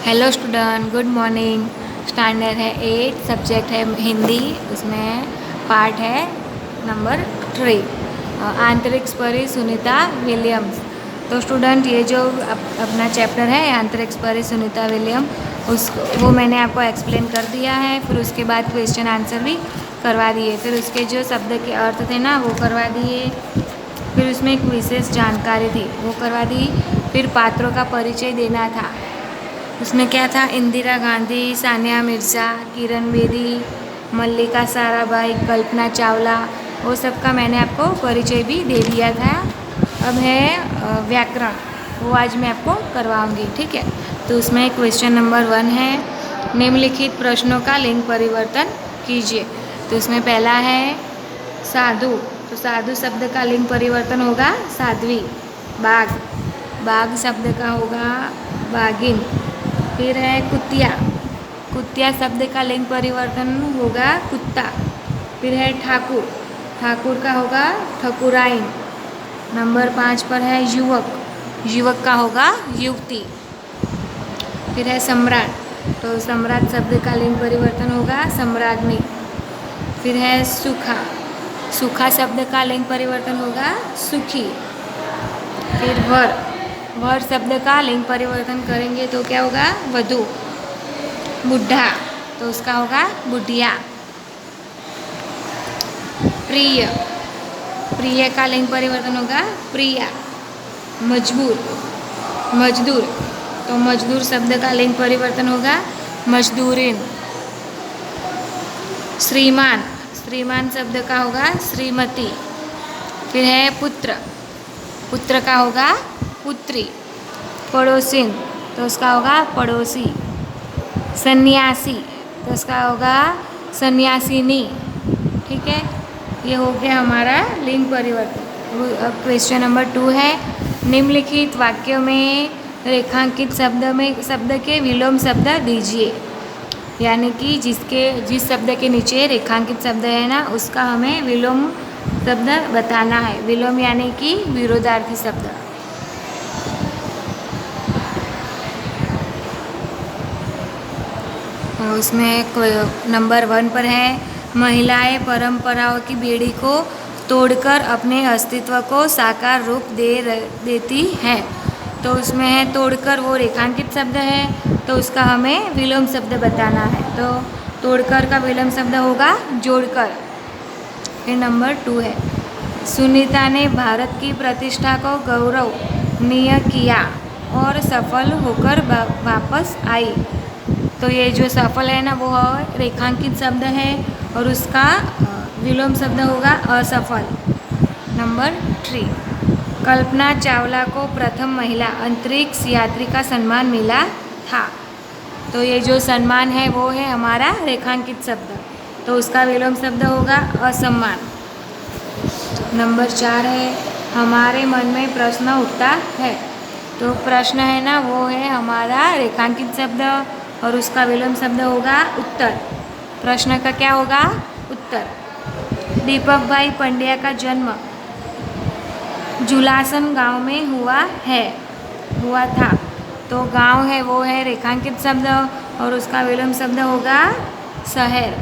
Hello student, good morning. Standard है 8, subject है हिंदी। उसमें पार्ट है नंबर 3, आंतरिक्ष परी सुनीता विलियम्स। तो स्टूडेंट, ये जो अपना चैप्टर है आंतरिक्ष परी सुनीता विलियम, वो मैंने आपको एक्सप्लेन कर दिया है। फिर उसके बाद क्वेश्चन आंसर भी करवा दिए। फिर उसके जो शब्द के अर्थ थे ना, वो करवा दिए। फिर उसमें एक विशेष जानकारी थी, वो करवा दी। फिर पात्रों का परिचय देना था। उसमें क्या था? इंदिरा गांधी, सानिया मिर्ज़ा, किरण बेदी, मल्लिका साराभाई, कल्पना चावला, वो सब का मैंने आपको परिचय भी दे दिया था। अब है व्याकरण, वो आज मैं आपको करवाऊंगी, ठीक है। तो उसमें क्वेश्चन नंबर 1 है, निम्नलिखित प्रश्नों का लिंग परिवर्तन कीजिए। तो उसमें पहला है साधु। तो साधु शब्द का लिंग परिवर्तन होगा साध्वी। बाघ, बाघ शब्द का होगा बाघिन। फिर है कुतिया, कुतिया शब्द का लिंग परिवर्तन होगा कुत्ता। फिर है ठाकुर, ठाकुर का होगा ठकुराइन। नंबर 5 पर है युवक, युवक का होगा युवती। फिर है सम्राट, तो सम्राट शब्द का लिंग परिवर्तन होगा सम्राज्ञी। फिर है सूखा, सूखा शब्द का लिंग परिवर्तन होगा सुखी। फिर वर, वर शब्द का लिंग परिवर्तन करेंगे तो क्या होगा? वधू। बुढ़ा, तो उसका होगा बुढ़िया। प्रिय, प्रिय का लिंग परिवर्तन होगा प्रिया। मजबूर, मजदूर, तो मजदूर शब्द का लिंग परिवर्तन होगा मजदूरिन। श्रीमान, श्रीमान शब्द का होगा श्रीमती। फिर है पुत्र, पुत्र का होगा पुत्री। पड़ोसिन, तो उसका होगा पड़ोसी। सन्यासी, तो उसका होगा सन्यासिनी, ठीक है। ये हो गया हमारा लिंग परिवर्तन। अब क्वेश्चन नंबर 2 है, निम्नलिखित वाक्यों में रेखांकित शब्द के विलोम शब्द दीजिए। यानी कि जिस शब्द के नीचे रेखांकित शब्द है ना, उसका हमें विलोम शब्द बताना है। विलोम यानी कि विरोधार्थी शब्द। उसमें नंबर 1 पर है, महिलाएं परंपराओं की बेड़ी को तोड़कर अपने अस्तित्व को साकार रूप देती हैं। तो उसमें है तोड़कर, वो रेखांकित शब्द है, तो उसका हमें विलोम शब्द बताना है। तो तोड़कर का विलोम शब्द होगा जोड़कर। फिर नंबर 2 है, सुनीता ने भारत की प्रतिष्ठा को गौरवनीय किया और सफल होकर वापस आई। तो ये जो सफल है ना, वो रेखांकित शब्द है और उसका विलोम शब्द होगा असफल। नंबर 3, कल्पना चावला को प्रथम महिला अंतरिक्ष यात्री का सम्मान मिला था। तो ये जो सम्मान है वो है हमारा रेखांकित शब्द, तो उसका विलोम शब्द होगा असम्मान। नंबर 4 है, हमारे मन में प्रश्न उठता है। तो प्रश्न है ना, वो है हमारा रेखांकित शब्द और उसका विलोम शब्द होगा उत्तर। प्रश्न का क्या होगा? उत्तर। दीपक भाई पंड्या का जन्म जुलासन गांव में हुआ था। तो गांव है वो है रेखांकित शब्द और उसका विलोम शब्द होगा शहर।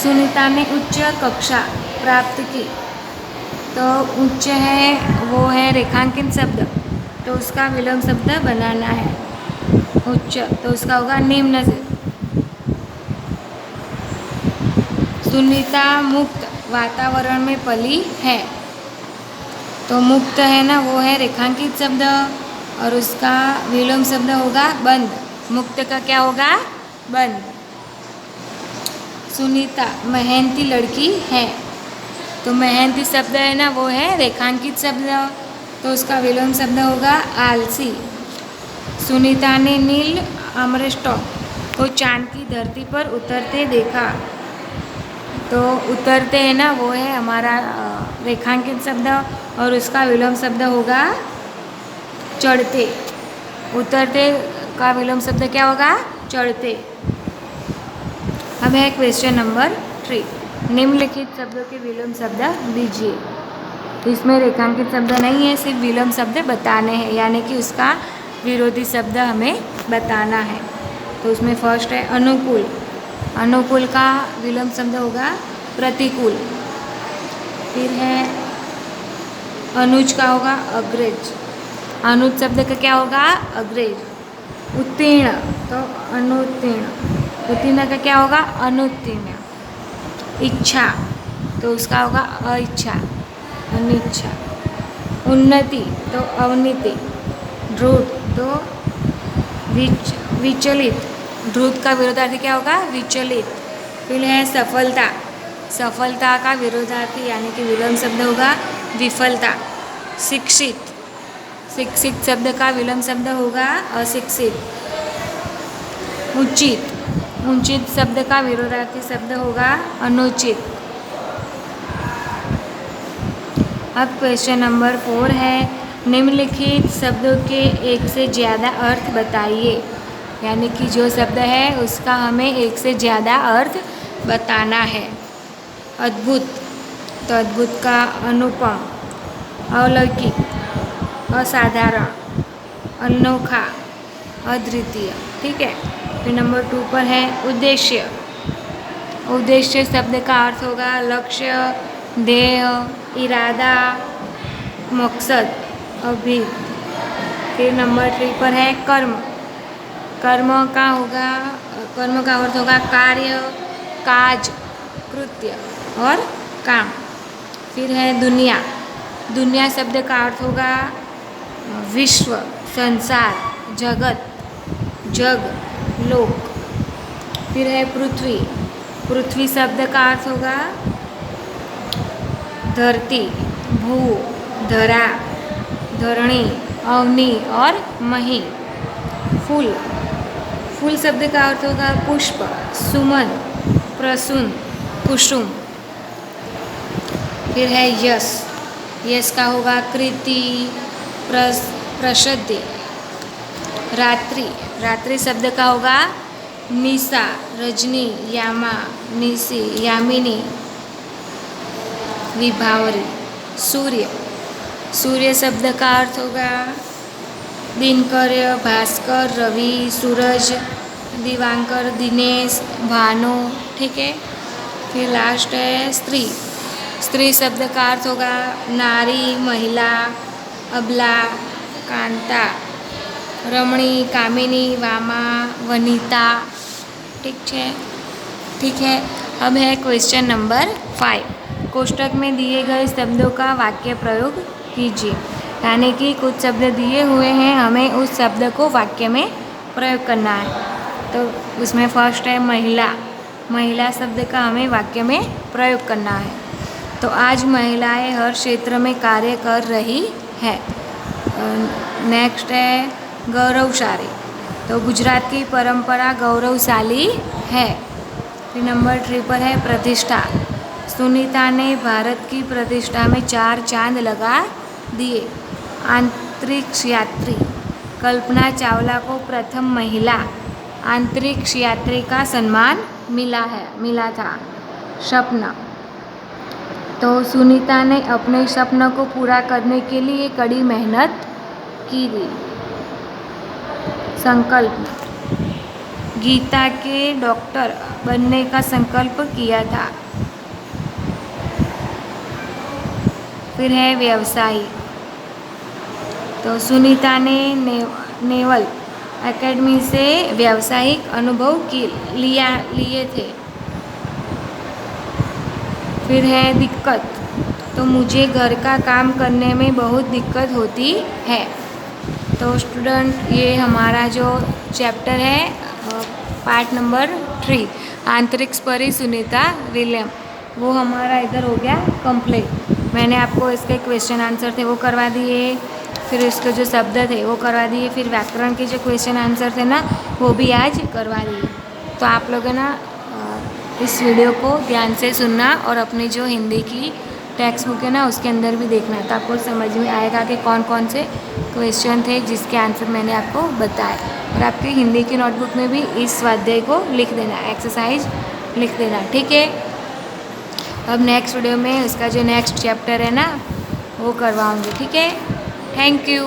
सुनीता ने उच्च कक्षा प्राप्त की। तो उच्च है वो है रेखांकित शब्द, तो उसका विलोम शब्द बनाना है उच्च, तो उसका होगा निम्न से। सुनीता मुक्त वातावरण में पली है। तो मुक्त है ना, वो है रेखांकित शब्द और उसका विलोम शब्द होगा बंद। मुक्त का क्या होगा? बंद। सुनीता मेहनती लड़की है। तो मेहनती शब्द है ना, वो है रेखांकित शब्द, तो उसका विलोम शब्द होगा आलसी। सुनीता ने नील आर्मस्ट्रांग को चांद की धरती पर उतरते देखा। तो उतरते है ना, वो है हमारा रेखांकित शब्द और उसका विलोम शब्द होगा चढ़ते। उतरते का विलोम शब्द क्या होगा? चढ़ते। अब है क्वेश्चन नंबर 3, निम्नलिखित शब्दों के विलोम शब्द दीजिए। तो इसमें रेखांकित शब्द नहीं है, सिर्फ विलोम शब्द बताने हैं, यानी कि उसका विरोधी शब्द हमें बताना है। तो उसमें फर्स्ट है अनुकूल। अनुकूल का विलोम शब्द होगा प्रतिकूल। फिर है अनुज का होगा अग्रज। अनुज शब्द का क्या होगा? अग्रज। उत्तीर्ण तो अनुत्तीर्ण। उत्तीर्ण का क्या होगा? अनुत्तीर्ण। इच्छा तो उसका होगा अइच्छा, अनिच्छा। उन्नति तो अवनति। ध्रुत तो विचलित। ध्रुत का विरोधार्थी क्या होगा? विचलित। फिर है सफलता। सफलता का विरोधार्थी यानी कि विलोम शब्द होगा विफलता। शिक्षित। शिक्षित शब्द का विलोम शब्द होगा अशिक्षित। उचित। उचित शब्द का विरोधार्थी शब्द होगा अनुचित। अब क्वेश्चन नंबर 4 है निम्नलिखित शब्दों के एक से ज़्यादा अर्थ बताइए। यानी कि जो शब्द है उसका हमें एक से ज़्यादा अर्थ बताना है। अद्भुत तो अद्भुत का अनुपम। अलौकिक, असाधारण, अनोखा, अद्वितीय। ठीक है। फिर नंबर 2 पर है उद्देश्य। उद्देश्य शब्द का अर्थ होगा लक्ष्य, ध्येय, इरादा, मकसद, अभिध। फिर नंबर 3 पर है कर्म। कर्म का अर्थ होगा कार्य, काज, कृत्य और काम। फिर है दुनिया। दुनिया शब्द का अर्थ होगा विश्व, संसार, जगत, जग, लोक। फिर है पृथ्वी। पृथ्वी शब्द का अर्थ होगा धरती, भू, धरा, धरणी, अवनी और मही। फूल। फूल शब्द का अर्थ होगा पुष्प, सुमन, प्रसून, कुसुम। फिर है यश। यश का होगा कृति, प्रसिद्धि। रात्रि। रात्रि शब्द का होगा निशा, रजनी, यामा, निशी, यामिनी, विभावरी। सूर्य। सूर्य शब्द का अर्थ होगा दिनकर, भास्कर, रवि, सूरज, दिवांकर, दिनेश, भानु। ठीक है। फिर लास्ट है स्त्री। स्त्री शब्द का अर्थ होगा नारी, महिला, अबला, कांता, रमणी, कामिनी, वामा, वनिता। ठीक है। अब है क्वेश्चन नंबर 5। कोष्टक में दिए गए शब्दों का वाक्य प्रयोग कीजिए। यानी कि कुछ शब्द दिए हुए हैं, हमें उस शब्द को वाक्य में प्रयोग करना है। तो उसमें फर्स्ट है महिला। महिला शब्द का हमें वाक्य में प्रयोग करना है। तो आज महिलाएं हर क्षेत्र में कार्य कर रही है। नेक्स्ट है गौरवशाली। तो गुजरात की परंपरा गौरवशाली है। फिर नंबर 3 पर है प्रतिष्ठा। सुनीता ने भारत की प्रतिष्ठा में 4 चांद लगा दिए। अंतरिक्ष यात्री। कल्पना चावला को प्रथम महिला अंतरिक्ष यात्री का सम्मान मिला था। सपना। तो सुनीता ने अपने सपनों को पूरा करने के लिए कड़ी मेहनत की थी। संकल्प। गीता के डॉक्टर बनने का संकल्प किया था। फिर है व्यवसायी। तो सुनीता ने नेवल एकेडमी से व्यावसायिक अनुभव लिए थे। फिर है दिक्कत। तो मुझे घर का काम करने में बहुत दिक्कत होती है। तो स्टूडेंट ये हमारा जो चैप्टर है पार्ट नंबर 3 आंतरिक्ष परी सुनीता विलियम, वो हमारा इधर हो गया कंप्लीट। मैंने आपको इसके क्वेश्चन आंसर थे वो करवा दिए, फिर इसके जो शब्द थे वो करवा दिए, फिर व्याकरण के जो क्वेश्चन आंसर थे ना वो भी आज करवा दिए। तो आप लोग है ना इस वीडियो को ध्यान से सुनना और अपनी जो हिंदी की टेक्स्ट बुक है ना उसके अंदर भी देखना, तो आपको समझ में आएगा कि कौन कौन से क्वेश्चन थे जिसके आंसर मैंने आपको बताए। और आपकी हिंदी की नोटबुक में भी इस स्वाध्याय को लिख देना, एक्सरसाइज लिख देना। ठीक है। अब नेक्स्ट वीडियो में इसका जो नेक्स्ट चैप्टर है ना वो करवाऊँगी। ठीक है। Thank you.